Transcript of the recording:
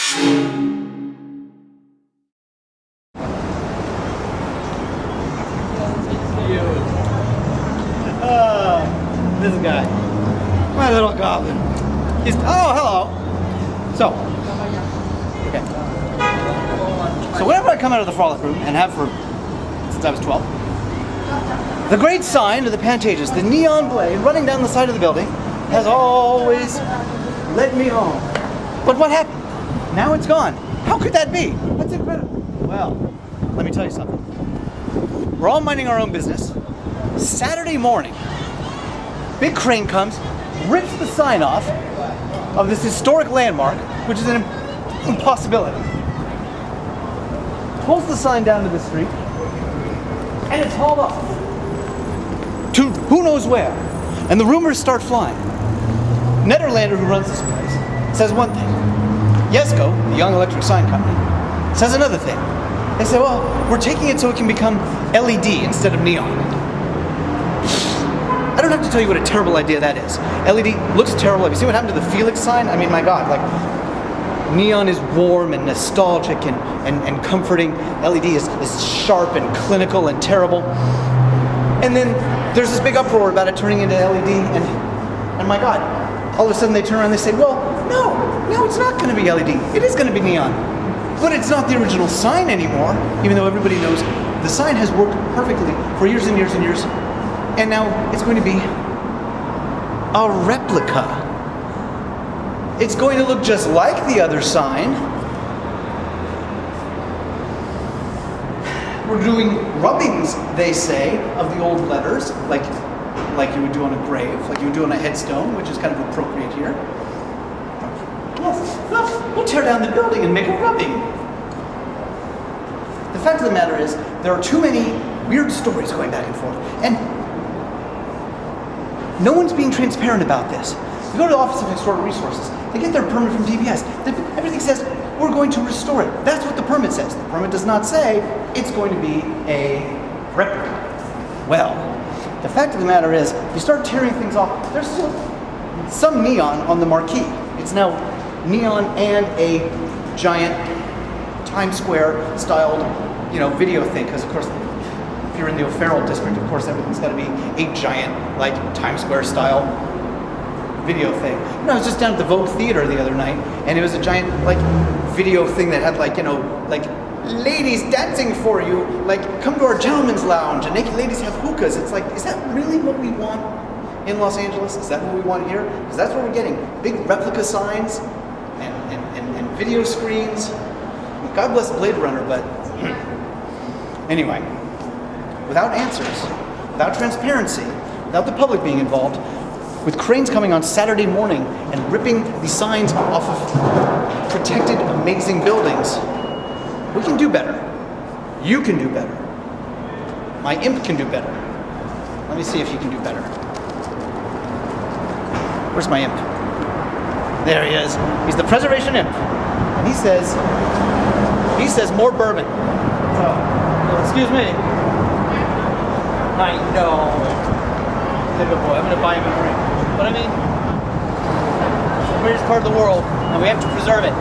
This guy, my little goblin. He's, oh, hello. So, okay. So whenever I come out of the frolic room, and have for since I was 12, the great sign of the Pantages, the neon blade running down the side of the building, has always led me home. But what happened? Now it's gone. How could that be? That's incredible. Well, let me tell you something. We're all minding our own business. Saturday morning, big crane comes, rips the sign off of this historic landmark, which is an impossibility. Pulls the sign down to the street, and it's hauled off to who knows where. And the rumors start flying. Nederlander, who runs this place, says one thing. Jesko, the young electric sign company, says another thing. They say, well, we're taking it so it can become LED instead of neon. I don't have to tell you what a terrible idea that is. LED looks terrible. Have you seen what happened to the Felix sign? I mean, my God, like, neon is warm and nostalgic and comforting. LED is sharp and clinical and terrible. And then there's this big uproar about it turning into LED, and my God, all of a sudden they turn around and they say, well, no, it's not going to be LED. It is going to be neon. But it's not the original sign anymore, even though everybody knows the sign has worked perfectly for years and years and years. And now it's going to be a replica. It's going to look just like the other sign. We're doing rubbings, they say, of the old letters, like you would do on a grave, like you would do on a headstone, which is kind of appropriate here. Yes, we'll tear down the building and make a rubbing. The fact of the matter is, there are too many weird stories going back and forth, and no one's being transparent about this. You go to the Office of Historic Resources, they get their permit from DPS. Everything says, we're going to restore it. That's what the permit says. The permit does not say it's going to be a replica. Well, the fact of the matter is, you start tearing things off, there's still some neon on the marquee. It's now neon and a giant Times Square styled, video thing, because of course, if you're in the O'Farrell district, of course everything's got to be a giant, like, Times Square style video thing. I was just down at the Vogue Theater the other night, and it was a giant, like, video thing that had, like, ladies dancing for you, like, come to our gentleman's lounge, and naked ladies have hookahs. It's like, is that really what we want in Los Angeles? Is that what we want here? Because that's what we're getting. Big replica signs and video screens. God bless Blade Runner, but anyway, without answers, without transparency, without the public being involved, with cranes coming on Saturday morning and ripping the signs off of protected, amazing buildings, we can do better. You can do better. My imp can do better. Let me see if you can do better. Where's my imp? There he is. He's the Preservation imp. And he says more bourbon. So, excuse me. I know. He's a good boy. I'm going to buy him a drink. But I mean, it's the greatest part of the world, and we have to preserve it.